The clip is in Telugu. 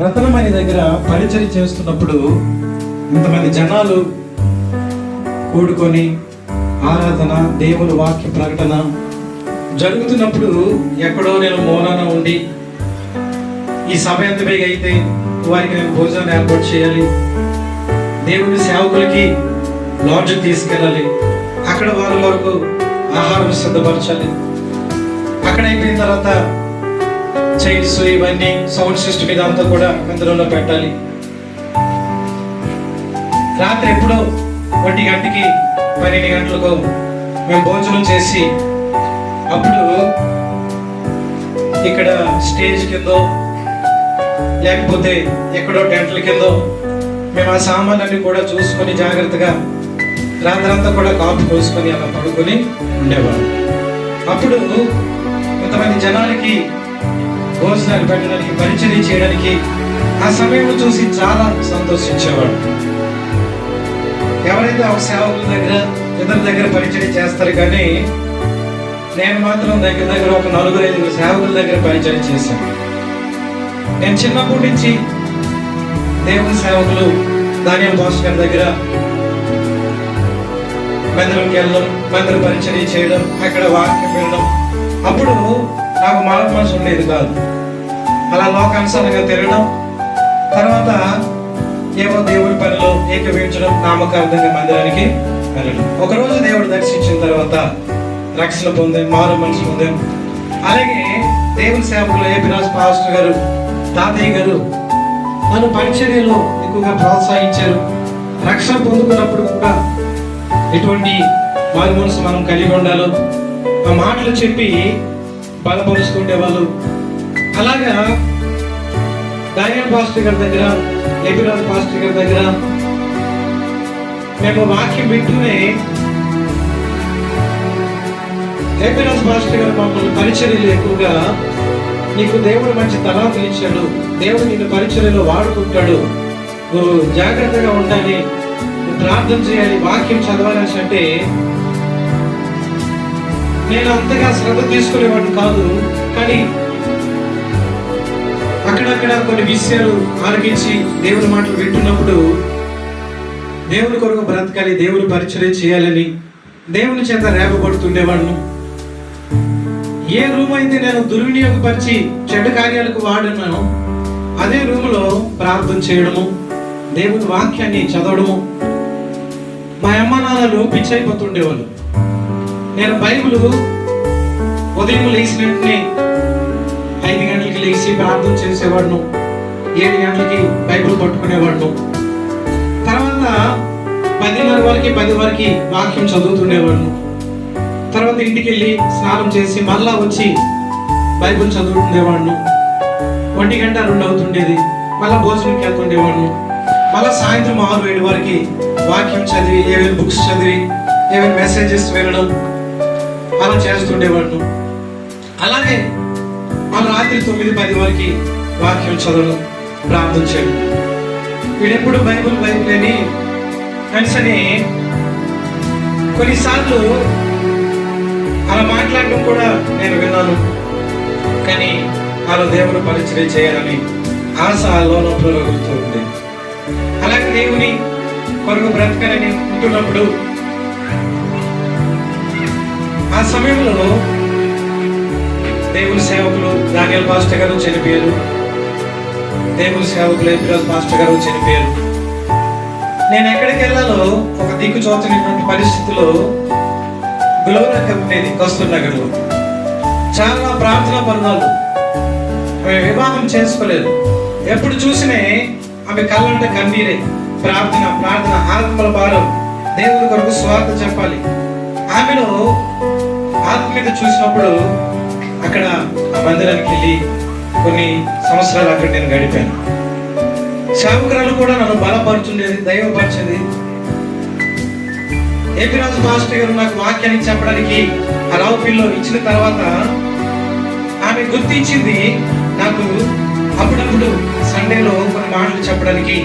రత్నమణి దగ్గర పరిచయం చేస్తున్నప్పుడు ఇంతమంది జనాలు కూడుకొని ఆరాధన, దేవుని వాక్య ప్రకటన జరుగుతున్నప్పుడు ఎక్కడో నేను మౌనాన ఉండి ఈ సభ ఎంత బేగ అయితే వారికి నేను భోజనం ఏర్పాటు చేయాలి, దేవుని సేవకులకి లాడ్జ్ తీసుకెళ్ళాలి, అక్కడ వాళ్ళ వరకు ఆహారం సిద్ధపరచాలి, అక్కడ అయిపోయిన తర్వాత చైర్స్ ఇవన్నీ సౌండ్ సిస్టమ్ ఇదంతా కూడా మందిరంలో పెట్టాలి. రాత్రి ఎప్పుడో 1 గంటకి 12 గంటలకు మేము భోజనం చేసి అప్పుడు ఇక్కడ స్టేజ్ కిందో లేకపోతే ఎక్కడో టెంట్ల కిందో మేము ఆ సామాన్లన్నీ కూడా చూసుకొని జాగ్రత్తగా రాత్రంతా కూడా కాపు కోసుకొని అలా పడుకొని ఉండేవాళ్ళం. అప్పుడు కొంతమంది జనాలకి భోజనాలు పెట్టడానికి, పరిచయం చేయడానికి ఆ సమయంలో చూసి చాలా సంతోషించేవాడు. ఎవరైతే ఒక సేవకుల దగ్గర ఇతరుల దగ్గర పరిచయం చేస్తారు, కానీ నేను మాత్రం దగ్గర ఒక 4-5 సేవకుల దగ్గర పరిచయం చేశాను. నేను చిన్నప్పటి నుంచి దేవుని సేవకులు దానియేల్ పాస్టర్ గారి దగ్గర మందిరంకి వెళ్ళడం, మందిర పరిచయం చేయడం, అక్కడ వాక్యం వినడం. అప్పుడు నాకు మానవ మనసు ఉండేది కాదు. అలా లోకానుసారంగా తిరగడం, తర్వాత ఏవో దేవుడి పనిలో ఏకీభవించడం, నామకార్థంగా మందిరానికి వెళ్ళడం. ఒకరోజు దేవుడు దర్శించిన తర్వాత రక్షణ పొందాం, మారు మనసు పొందాం. అలాగే దేవుని సేవకులు ఏపీరాజు పాస్టర్ గారు, తాతయ్య గారు నన్ను పరిచర్యలో ఎక్కువగా ప్రోత్సహించారు. రక్షణ పొందుకున్నప్పుడు కూడా ఎటువంటి మారు మనసు మనం కలిగి ఉండాలో ఆ మాటలు చెప్పి బలపరుస్తుండే వాళ్ళు. అలాగా దానియేల్ పాస్టర్ గారి దగ్గర, ఏపీరాజు పాస్టర్ గారి దగ్గర మేము వాక్యం వింటూనే ఏపీరాజు పాస్టర్ గారు మమ్మల్ని పరిచర్యలు ఎక్కువగా, నీకు దేవుడు మంచి తలాంతులు ఇచ్చాడు, దేవుడు నిన్ను పరిచర్యలో వాడుకుంటాడు, నువ్వు జాగ్రత్తగా ఉండాలి, నువ్వు ప్రార్థన చేయాలి, వాక్యం చదవాలని అంటే నేను అంతగా శ్రద్ధ తీసుకునేవాడిని కాదు. కానీ అక్కడక్కడ కొన్ని విషయాలు ఆలకించి దేవుని మాటలు వింటున్నప్పుడు దేవుని కొరకు బ్రతకాలి, దేవుని పరిచయం చేయాలని దేవుని చేత రేపబడుతుండేవాడిని. ఏ రూమ్ అయితే నేను దుర్వినియోగపరిచి చెడ్డ కార్యాలకు వాడినానో అదే రూములో ప్రార్థన చేయడము, దేవుని వాక్యాన్ని చదవడము. మా అమ్మ నాన్నలు పిచ్చైపోతుండేవాళ్ళు. నేను బైబిల్ ఉదయం లేచిన వెంటనే 5 గంటలకి లేచి ప్రార్థన చేసేవాడును, 7 గంటలకి బైబిల్ పట్టుకునేవాడును. తర్వాత 10:30 వరకు 10 వరకు వాక్యం చదువుతుండేవాడును. తర్వాత ఇంటికి వెళ్ళి స్నానం చేసి మళ్ళా వచ్చి బైబిల్ చదువుతుండేవాడును. 1 గంట 2 అవుతుండేది. మళ్ళా భోజనంకి వెళ్తుండేవాడును. మళ్ళా సాయంత్రం 6-7 వరకు వాక్యం చదివి, ఏమైనా బుక్స్ చదివి, ఏమైనా మెసేజెస్ వినడం అలా చేస్తుండేవాడును. అలాగే మళ్ళీ రాత్రి 9-10 వరకు వాక్యం చదవడం, ప్రార్థన చేయడం. వీడెప్పుడు బైబిల్ అని మనిషిని కొన్నిసార్లు అలా మాట్లాడడం కూడా నేను విన్నాను. కానీ అలా దేవుని పరిచయం చేయాలని ఆశ లోపల కలుగుతూ ఉంది. అలాగే దేవుని కొరకు బ్రతకాలని ఉంటున్నప్పుడు ఆ సమయంలో దేవుని సేవకులు దానియేల్ పాస్టర్ గారు చనిపోయారు, దేవుని సేవకులు ఏపీరాజు పాస్టర్ గారు చనిపోయారు. నేను ఎక్కడికి వెళ్ళాలో ఒక దిక్కు చూస్తున్నటువంటి పరిస్థితిలో గ్లోరీ ఉండేది కస్తూర్ నగర్లో. చాలా ప్రార్థనా పరుణాలు. ఆమె వివాహం చేసుకోలేదు. ఎప్పుడు చూసినే ఆమె కళ్ళంటే కన్నీరే. ప్రార్థన ప్రార్థన, ఆత్మల భారం, దేవుని కొరకు స్వార్థ చెప్పాలి. ఆమెలో ఆత్మీయత చూసినప్పుడు అక్కడ ఆ మందిరానికి వెళ్ళి కొన్ని సంవత్సరాలు అక్కడ నేను గడిపాను. సేవకురాలు కూడా నన్ను బలపరుచుండేది, దైవపరిచేది. ఏపీరాజు మాస్టర్ గారు నాకు వాక్యాన్ని చెప్పడానికి ఆ రావుపిల్లో ఇచ్చిన తర్వాత ఆమె గుర్తించింది నాకు అప్పుడప్పుడు సండేలో కొన్ని మాటలు చెప్పడానికి